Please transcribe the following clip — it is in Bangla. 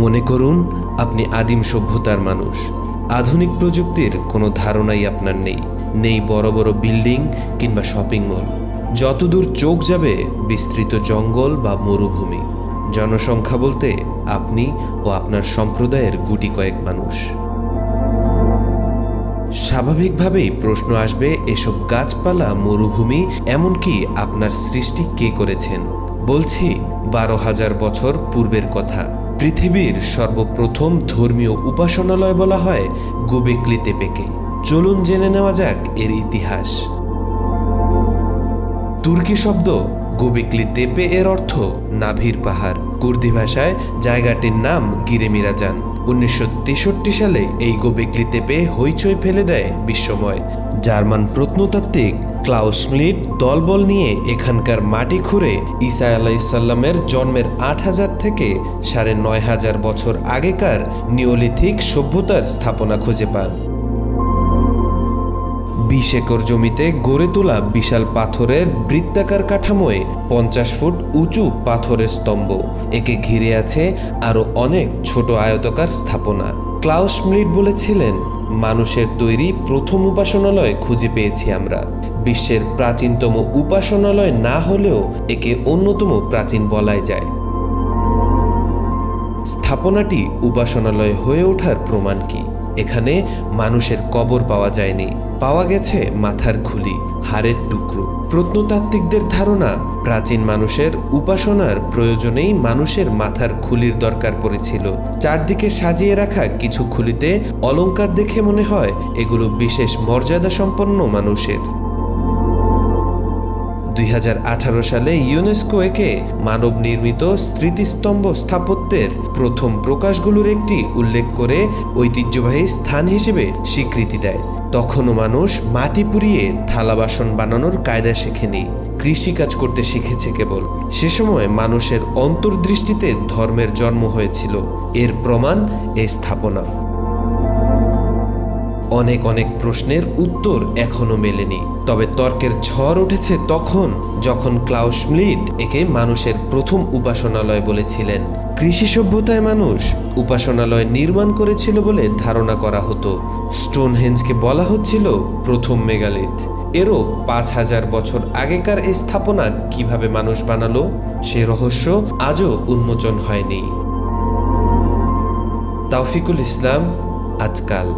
মনে করুন আপনি আদিম সভ্যতার মানুষ। আধুনিক প্রযুক্তির কোনো ধারণাই আপনার নেই বড় বড় বিল্ডিং কিংবা শপিং মল। যতদূর চোখ যাবে বিস্তৃত জঙ্গল বা মরুভূমি। জনসংখ্যা বলতে আপনি ও আপনার সম্প্রদায়ের গুটি কয়েক মানুষ। স্বাভাবিকভাবেই প্রশ্ন আসবে, এসব গাছপালা, মরুভূমি, এমনকি আপনার সৃষ্টি কে করেছেন? বলছি 12,000 বছর পূর্বের কথা। পৃথিবীর সর্বপ্রথম ধর্মীয় উপাসনালয় বলা হয় গোবেকলি তেপেকে। চলুন জেনে নেওয়া যাক এর ইতিহাস। তুর্কি শব্দ গোবেকলি তেপে এর অর্থ নাভির পাহাড়। কুর্দি ভাষায় জায়গাটির নাম গিরেমিরাজান। 1963 সালে এই গোবেকলি তেপে হইচই ফেলে দেয় বিশ্বময়। জার্মান প্রত্নতাত্ত্বিক ক্লাউস স্মিট দলবল নিয়ে এখানকার মাটি খুঁড়ে ঈসা আলাইহিসসালামের জন্মের 8,000 থেকে 9,500 বছর আগেকার নিওলিথিক সভ্যতার স্থাপনা খুঁজে পান। 20 একর জমিতে গড়ে তোলা বিশাল পাথরের বৃত্তাকার কাঠামোয় 50 ফুট উঁচু পাথরের স্তম্ভ। একে ঘিরে আছে আরও অনেক ছোট আয়তাকার স্থাপনা। ক্লাউস স্মিট বলেছিলেন, মানুষের তৈরি প্রথম উপাসনালয় খুঁজে পেয়েছি আমরা। বিশ্বের প্রাচীনতম উপাসনালয় না হলেও একে অন্যতম প্রাচীন বলাই যায়। স্থাপনাটি উপাসনালয় হয়ে ওঠার প্রমাণ কি? এখানে মানুষের কবর পাওয়া যায়নি, পাওয়া গেছে মাথার খুলি, হাড়ের টুকরো। প্রত্নতাত্ত্বিকদের ধারণা, প্রাচীন মানুষের উপাসনার প্রয়োজনেই মানুষের মাথার খুলির দরকার পড়েছিল। চারদিকে সাজিয়ে রাখা কিছু খুলিতে অলংকার দেখে মনে হয় এগুলো বিশেষ মর্যাদা সম্পন্ন মানুষের। 2018 সালে ইউনেস্কো একে মানব নির্মিত স্মৃতিস্তম্ভ স্থাপত্যের প্রথম প্রকাশগুলোর একটি উল্লেখ করে ঐতিহ্যবাহী স্থান হিসেবে স্বীকৃতি দেয়। তখনও মানুষ মাটি পুড়িয়ে থালা বাসন বানানোর কায়দা শেখেনি, কৃষিকাজ করতে শিখেছে কেবল। সে সময় মানুষের অন্তর্দৃষ্টিতে ধর্মের জন্ম হয়েছিল। এর প্রমাণ এই স্থাপনা। অনেক প্রশ্নের উত্তর এখনো মেলেনি, তবে তর্কের ঝড় উঠেছে তখন যখন ক্লাউস স্মিট একে মানুষের প্রথম উপাসনালয় বলেছিলেন। কৃষি সভ্যতায় মানুষ উপাসনালয় নির্মাণ করেছিল বলে ধারণা করা হতো। স্টোনহেঞ্জকে বলা হচ্ছিল প্রথম মেগালিথ। এরও 5,000 বছর আগেকার এই স্থাপনা কিভাবে মানুষ বানালো, সে রহস্য আজও উন্মোচন হয়নি। তাওফিকুল ইসলাম, আজকাল।